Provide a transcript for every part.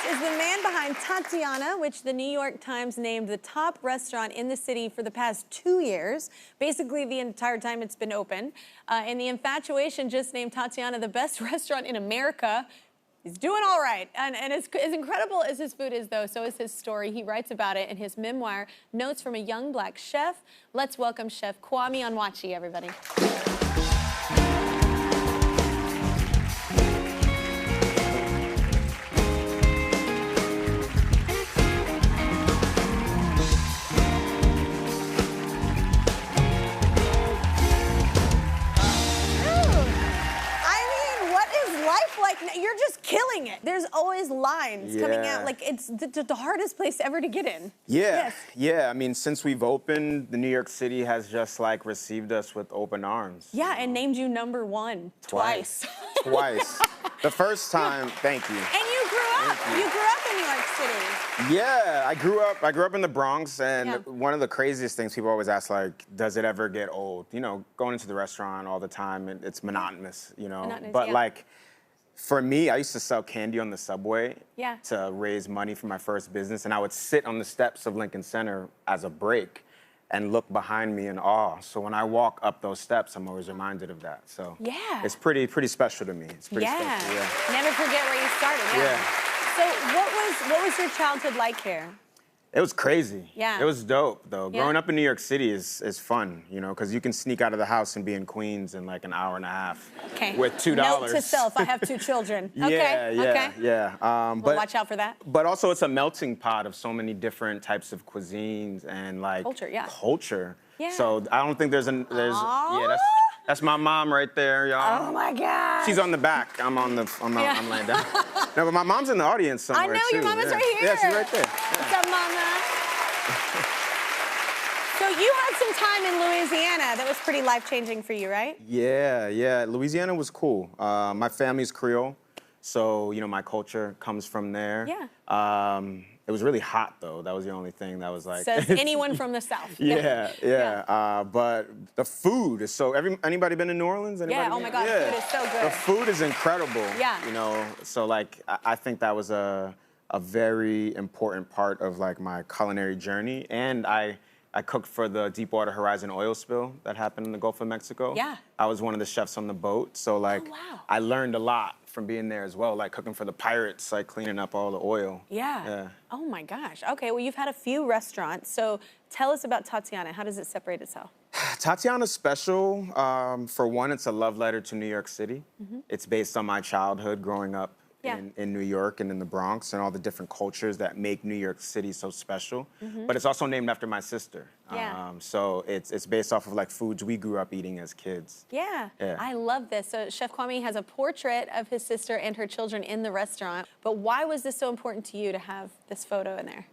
is the man behind Tatiana, which the New York Times named the top restaurant in the city for the past 2 years, basically the entire time it's been open. And the Infatuation just named Tatiana the best restaurant in America. He's doing all right. And as incredible as his food is, though, so is his story. He writes about it in his memoir, Notes from a Young Black Chef. Let's welcome Chef Kwame Onwuachi, everybody. You're just killing it. There's always lines coming out. Like, it's the hardest place ever to get in. Yeah, yeah. I mean, since we've opened, the New York City has just, like, received us with open arms. Yeah, and named you #1 twice. Twice. The first time, thank you. And you grew up. You grew up in New York City. Yeah, I grew up in the Bronx, and one of the craziest things people always ask, like, does it ever get old? You know, going into the restaurant all the time, it's monotonous, you know? But, like, for me, I used to sell candy on the subway to raise money for my first business, and I would sit on the steps of Lincoln Center as a break and look behind me in awe. So when I walk up those steps, I'm always reminded of that. So it's pretty special to me. It's pretty special. Yeah. Never forget where you started. So what was your childhood like here? It was crazy. Yeah. It was dope, though. Growing up in New York City is fun, you know, because you can sneak out of the house and be in Queens in like an hour and a half with $2. Note to self, I have 2 children. Yeah. But watch out for that. But also it's a melting pot of so many different types of cuisines and like culture. Yeah. So I don't think there's that's my mom right there, y'all. Oh my God. She's on the back. I'm laying down. No, but my mom's in the audience somewhere too. I know, your mom is right here. Yeah, she's right there. What's up, Mama? So you had some time in Louisiana that was pretty life-changing for you, right? Yeah. Louisiana was cool. My family's Creole, so, you know, my culture comes from there. Yeah. It was really hot, though. That was the only thing that was like... Says anyone from the South. Yeah. But the food is so... Anybody been to New Orleans? Anybody oh my God, the food is so good. The food is incredible. Yeah. You know, so like, I think that was a very important part of like my culinary journey. And I cooked for the Deepwater Horizon oil spill that happened in the Gulf of Mexico. Yeah. I was one of the chefs on the boat. So like, I learned a lot from being there as well, like cooking for the pirates, like cleaning up all the oil. Yeah. Oh my gosh. Okay, well, you've had a few restaurants. So tell us about Tatiana. How does it separate itself? Tatiana's special. For one, it's a love letter to New York City. It's based on my childhood growing up in New York and in the Bronx and all the different cultures that make New York City so special. But it's also named after my sister. So it's based off of like foods we grew up eating as kids. Yeah. I love this. So Chef Kwame has a portrait of his sister and her children in the restaurant. But why was this so important to you to have this photo in there?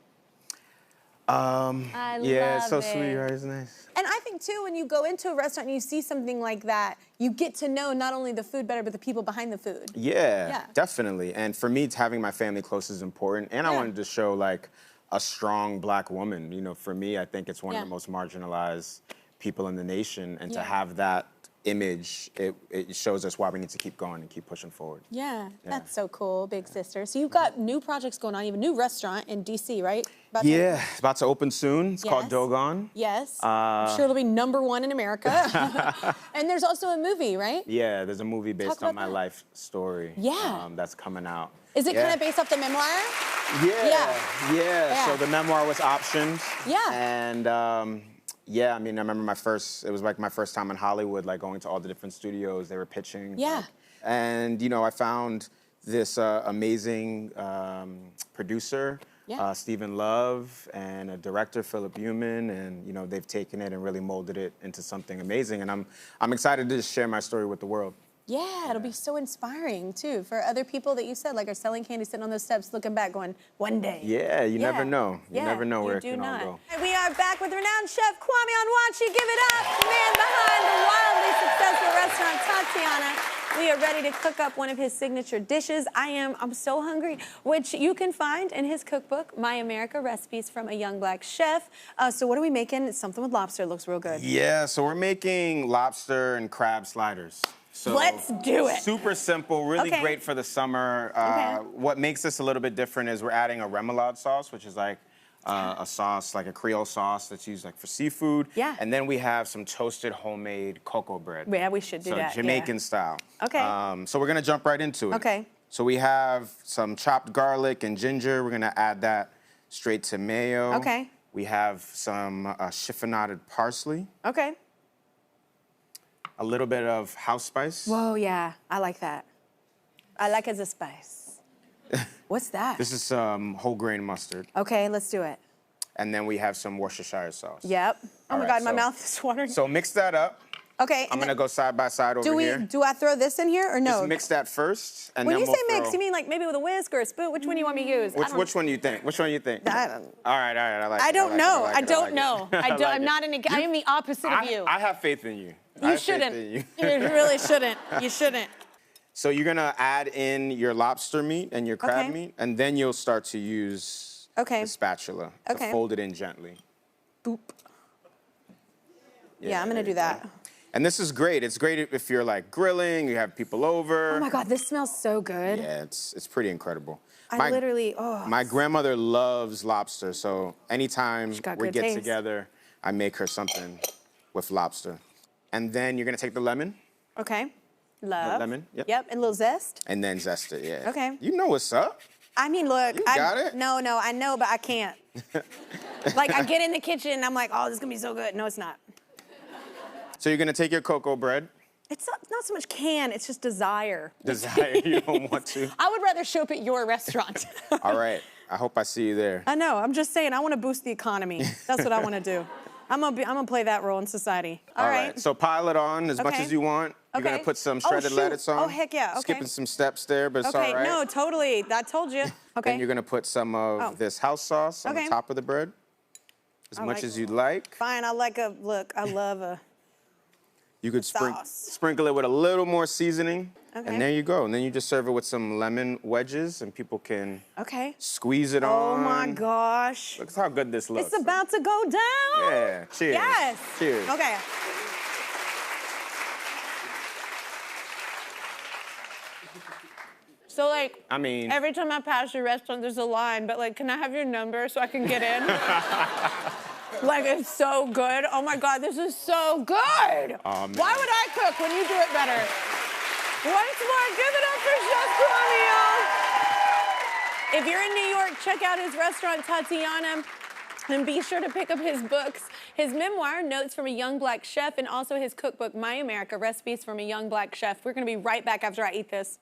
I love it's so it. sweet, right? It's nice. And I think, too, when you go into a restaurant and you see something like that, you get to know not only the food better, but the people behind the food. Yeah, definitely. And for me, having my family close is important. And I wanted to show, like, a strong Black woman. You know, for me, I think it's one of the most marginalized people in the nation. And to have that image, it shows us why we need to keep going and keep pushing forward. Yeah, that's so cool, big sister. So you've got new projects going on. You have a new restaurant in D.C., right? It's about to open soon. It's called Dogon. Yes. I'm sure it'll be #1 in America. And there's also a movie, right? Yeah, there's a movie based on my life story. That's coming out. Is it kind of based off the memoir? Yeah. So the memoir was optioned. Yeah. And I mean, I remember it was like my first time in Hollywood, like going to all the different studios they were pitching. Yeah. And, you know, I found this amazing producer, Stephen Love, and a director, Philip Human, and, you know, they've taken it and really molded it into something amazing. And I'm excited to just share my story with the world. Yeah, it'll be so inspiring, too, for other people that you said, like, are selling candy, sitting on those steps, looking back, going, one day. Yeah, you never know. You never know where it can all go. And we are back with renowned chef Kwame Onwuachi. Give it up, the man behind the wildly successful restaurant Tatiana. We are ready to cook up one of his signature dishes. I'm so hungry, which you can find in his cookbook, My America Recipes from a Young Black Chef. So what are we making? It's something with lobster. It looks real good. Yeah, so we're making lobster and crab sliders. So let's do it. Super simple, really great for the summer. What makes this a little bit different is we're adding a remoulade sauce, which is like a sauce, like a Creole sauce that's used like for seafood. Yeah. And then we have some toasted homemade cocoa bread. Yeah, we should do that. So Jamaican style. Okay. So we're gonna jump right into it. Okay. So we have some chopped garlic and ginger. We're gonna add that straight to mayo. Okay. We have some chiffonaded parsley. Okay. A little bit of house spice. Whoa, yeah, I like that. I like it as a spice. What's that? This is some whole grain mustard. Okay, let's do it. And then we have some Worcestershire sauce. Yep. Oh my God, my mouth is watering. So mix that up. Okay. I'm gonna go side by side over here. Do I throw this in here or no? Just mix that first, and when then you say mix, you mean like maybe with a whisk or a spoon? Which one do you want me to use? Which one do you think? Which one do you think? I don't. All right, I like it. I don't know. I don't know. I'm not in. I am the opposite of you. I have faith in you. You shouldn't. You really shouldn't. You shouldn't. So you're gonna add in your lobster meat and your crab meat, and then you'll start to use the spatula to fold it in gently. Boop. Yeah, I'm gonna do that. And this is great. It's great if you're like grilling, you have people over. Oh my God, this smells so good. Yeah, it's pretty incredible. My grandmother loves lobster, so anytime we get taste. together, I make her something with lobster. And then you're gonna take the lemon. Okay. Love. The lemon. Yep, and a little zest. And then zest it, yeah. Okay. You know what's up. I mean, look. You got it? No, I know, but I can't. Like, I get in the kitchen and I'm like, oh, this is gonna be so good. No, it's not. So you're gonna take your cocoa bread. It's not so much it's just desire. Desire, you don't want to. I would rather show up at your restaurant. All right, I hope I see you there. I know, I'm just saying, I wanna boost the economy. That's what I wanna do. I'm gonna play that role in society. All right. So pile it on as much as you want. You're gonna put some shredded lettuce on. Oh, heck yeah, okay. Skipping some steps there, but it's all right. No, totally, I told you. Okay. Then you're gonna put some of this house sauce on the top of the bread. As much as you'd like. Fine, I love a You could sprinkle it with a little more seasoning. Okay. And there you go. And then you just serve it with some lemon wedges and people can squeeze it on. Oh my gosh. Look how good this looks. It's about to go down. Yeah, cheers. Yes. Cheers. Okay. So like, I mean, every time I pass your restaurant, there's a line, but like, can I have your number so I can get in? Like, it's so good. Oh my God, this is so good. Oh, man. Why would I cook when you do it better? Once more, give it up for Chef Kwame, y'all. If you're in New York, check out his restaurant, Tatiana, and be sure to pick up his books, his memoir, Notes from a Young Black Chef, and also his cookbook, My America, Recipes from a Young Black Chef. We're gonna be right back after I eat this.